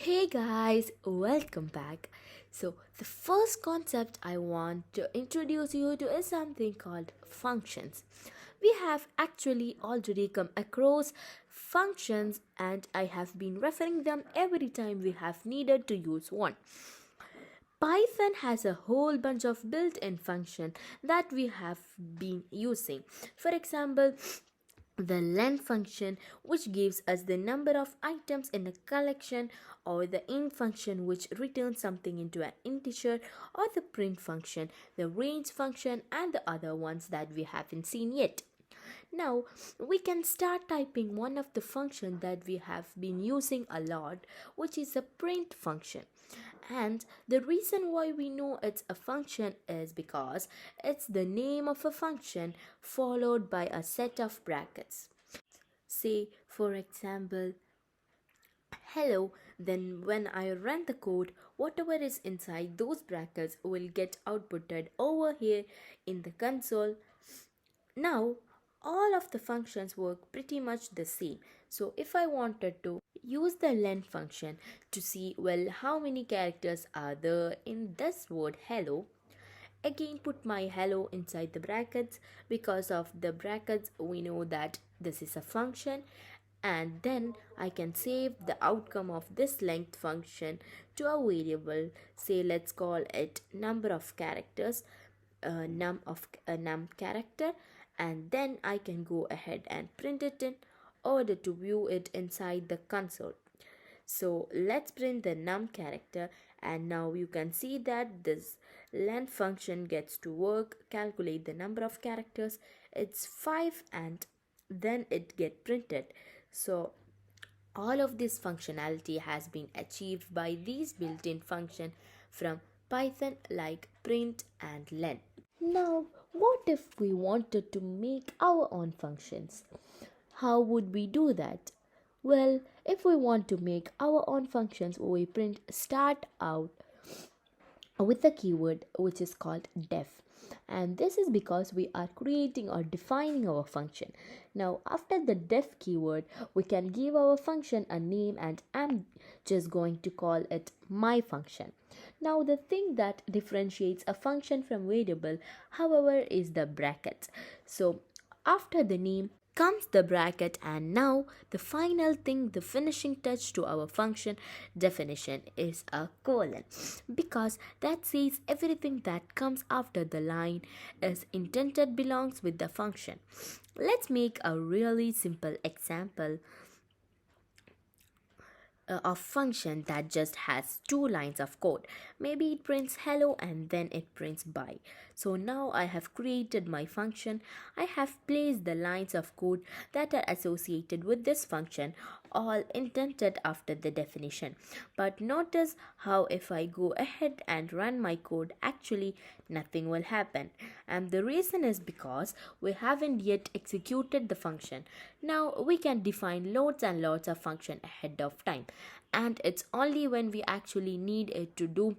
Hey guys, welcome back. So, the first concept I want to introduce you to is something called functions. We have actually already come across functions, and I have been referring them every time we have needed to use one. Python has a whole bunch of built-in function that we have been using. For example, the len function, which gives us the number of items in a collection, or the int function, which returns something into an integer, or the print function, the range function, and the other ones that we haven't seen yet. Now we can start typing one of the functions that we have been using a lot, which is a print function. And the reason why we know it's a function is because it's the name of a function followed by a set of brackets. Say, for example, hello, then when I run the code, whatever is inside those brackets will get outputted over here in the console. Now, all of the functions work pretty much the same. So if I wanted to use the len function to see, well, how many characters are there in this word hello, again put my hello inside the brackets. Because of the brackets, we know that this is a function, and then I can save the outcome of this length function to a variable. Say, let's call it number of characters, num character, and then I can go ahead and print it in order to view it inside the console. So let's print the num character, and now you can see that this len function gets to work, calculate the number of characters. It's 5, and then it get printed. So all of this functionality has been achieved by these built-in function from Python, like print and len. Now, what if we wanted to make our own functions? How would we do that? Well, if we want to make our own functions, we print start out with a keyword which is called def, and this is because we are creating or defining our function. Now after the def keyword, we can give our function a name, and I'm just going to call it my function. Now the thing that differentiates a function from variable, however, is the brackets. So after the name comes the bracket, and now the final thing, the finishing touch to our function definition, is a colon, because that says everything that comes after the line is intended belongs with the function. Let's make a really simple example of function that just has two lines of code. Maybe it prints hello and then it prints bye. So now I have created my function. I have placed the lines of code that are associated with this function, all indented after the definition. But notice how if I go ahead and run my code, actually nothing will happen. And the reason is because we haven't yet executed the function. Now we can define loads and loads of function ahead of time, and it's only when we actually need it to do,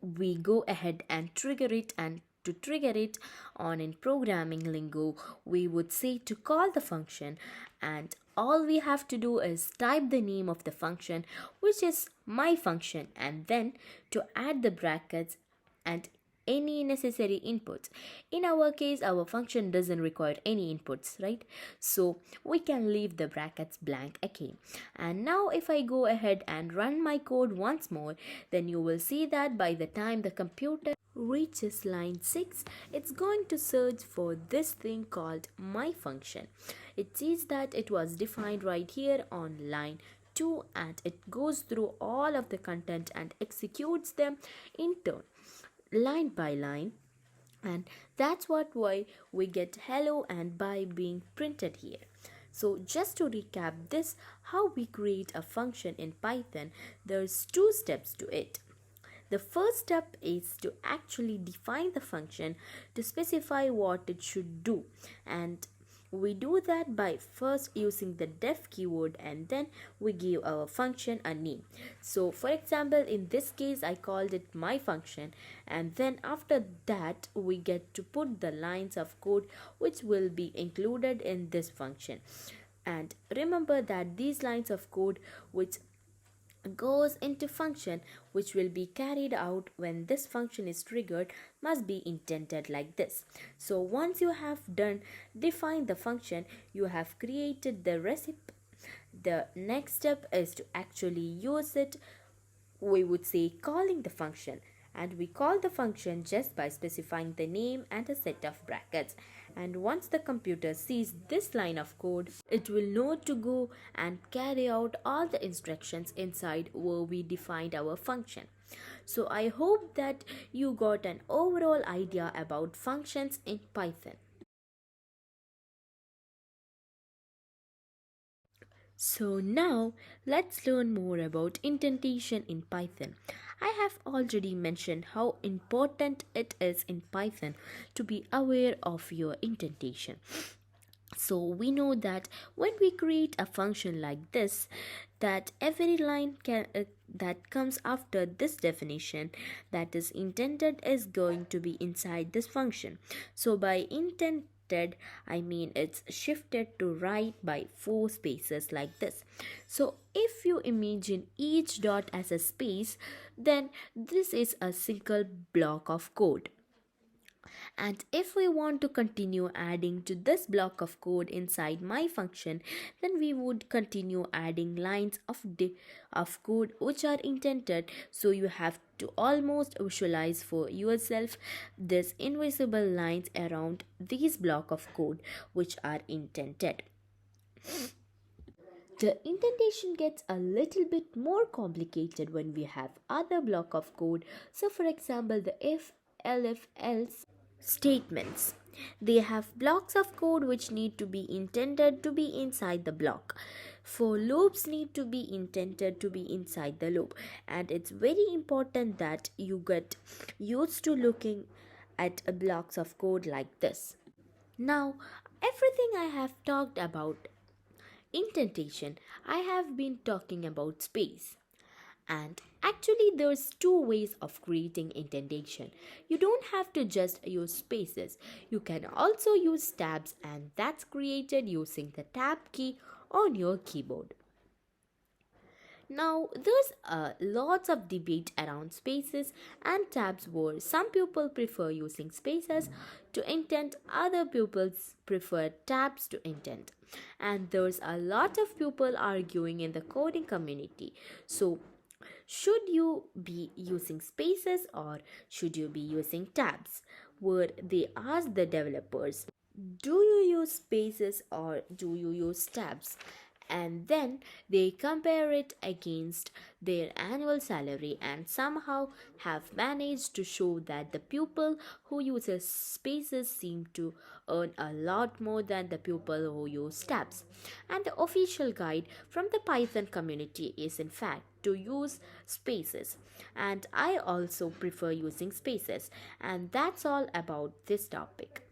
we go ahead and trigger it. And to trigger it, on in programming lingo, we would say to call the function, and all we have to do is type the name of the function, which is my function, and then to add the brackets and any necessary inputs. In our case, our function doesn't require any inputs, right? So we can leave the brackets blank again. And now if I go ahead and run my code once more, then you will see that by the time the computer reaches line 6, it's going to search for this thing called my function. It sees that it was defined right here on line 2, and it goes through all of the content and executes them in turn, line by line. And that's why we get hello and bye being printed here. So just to recap this, how we create a function in Python, there's two steps to it. The first step is to actually define the function, to specify what it should do, and we do that by first using the def keyword, and then we give our function a name. So for example, in this case I called it my function, and then after that we get to put the lines of code which will be included in this function. And remember that these lines of code which goes into function which will be carried out when this function is triggered must be indented like this. So once you have done define the function, you have created the recipe. The next step is to actually use it. We would say calling the function, and we call the function just by specifying the name and a set of brackets. And once the computer sees this line of code, it will know to go and carry out all the instructions inside where we defined our function. So I hope that you got an overall idea about functions in Python. So now let's learn more about indentation in Python. I have already mentioned how important it is in Python to be aware of your indentation. So we know that when we create a function like this, that every line that comes after this definition that is intended is going to be inside this function. So by intended, I mean it's shifted to right by 4 spaces like this. So if you imagine each dot as a space, then this is a single block of code. And if we want to continue adding to this block of code inside my function, then we would continue adding lines of code which are intended. So you have to almost visualize for yourself this invisible lines around these block of code which are intended. The indentation gets a little bit more complicated when we have other block of code. So for example, the if, elif, else statements. They have blocks of code which need to be intended to be inside the block. For loops need to be intended to be inside the loop, and it's very important that you get used to looking at blocks of code like this. Now, everything I have talked about indentation, I have been talking about space. And actually, there's two ways of creating indentation. You don't have to just use spaces. You can also use tabs, and that's created using the tab key on your keyboard. Now, there's lots of debate around spaces and tabs where some people prefer using spaces to indent, other pupils prefer tabs to indent. And there's a lot of people arguing in the coding community. So, should you be using spaces or should you be using tabs? Where they ask the developers, do you use spaces or do you use tabs? And then they compare it against their annual salary and somehow have managed to show that the pupil who uses spaces seem to earn a lot more than the pupil who use tabs. And the official guide from the Python community is in fact to use spaces, and I also prefer using spaces. And that's all about this topic.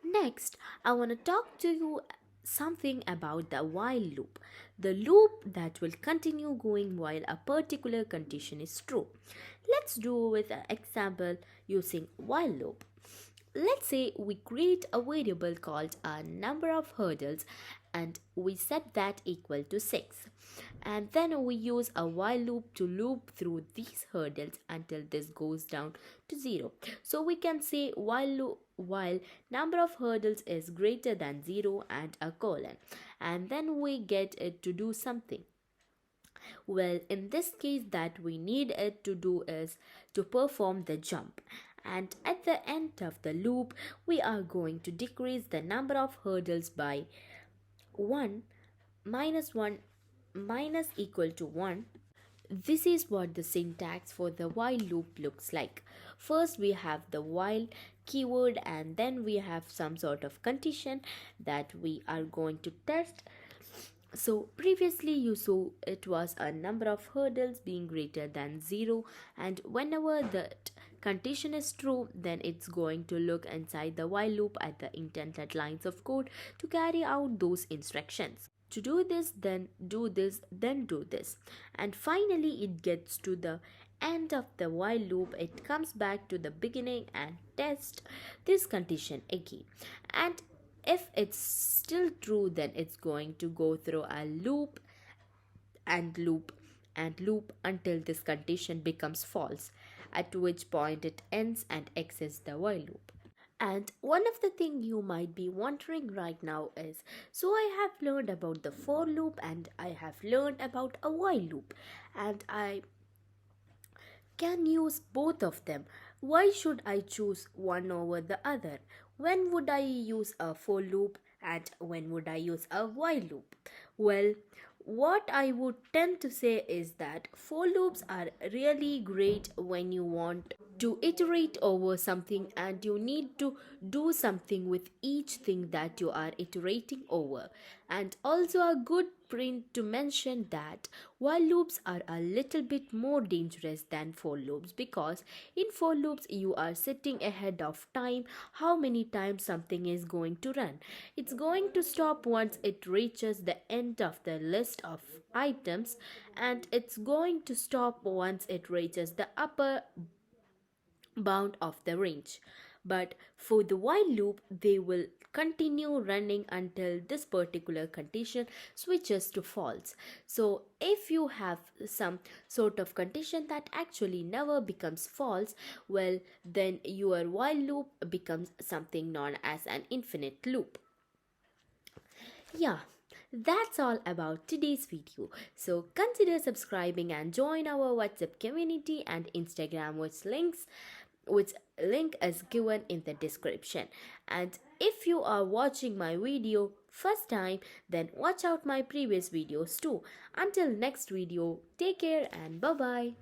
Next, I want to talk to you something about the while loop, the loop that will continue going while a particular condition is true. Let's do with an example using while loop. Let's say we create a variable called a number of hurdles and we set that equal to 6. And then we use a while loop to loop through these hurdles until this goes down to 0. So we can say while number of hurdles is greater than 0 and a colon. And then we get it to do something. Well, in this case, that we need it to do is to perform the jump. And at the end of the loop, we are going to decrease the number of hurdles by 1 minus 1 minus equal to 1. This is what the syntax for the while loop looks like. First we have the while keyword and then we have some sort of condition that we are going to test. So previously you saw it was a number of hurdles being greater than 0, and whenever that condition is true, then it's going to look inside the while loop at the intended lines of code to carry out those instructions. To do this, then do this, then do this. And finally it gets to the end of the while loop. It comes back to the beginning and test this condition again. And if it's still true, then it's going to go through a loop and loop and loop until this condition becomes false, at which point it ends and exits the while loop. And one of the thing you might be wondering right now is, so I have learned about the for loop and I have learned about a while loop, and I can use both of them. Why should I choose one over the other? When would I use a for loop and when would I use a while loop? Well, what I would tend to say is that for loops are really great when you want to iterate over something and you need to do something with each thing that you are iterating over. And also a good print to mention that while loops are a little bit more dangerous than for loops, because in for loops you are sitting ahead of time how many times something is going to run. It's going to stop once it reaches the end of the list of items, and it's going to stop once it reaches the upper bound of the range. But for the while loop, they will continue running until this particular condition switches to false. So if you have some sort of condition that actually never becomes false, well, then your while loop becomes something known as an infinite loop. Yeah, that's all about today's video. So consider subscribing and join our WhatsApp community and Instagram, which link is given in the description. And if you are watching my video first time, then watch out my previous videos too. Until next video, take care and bye bye.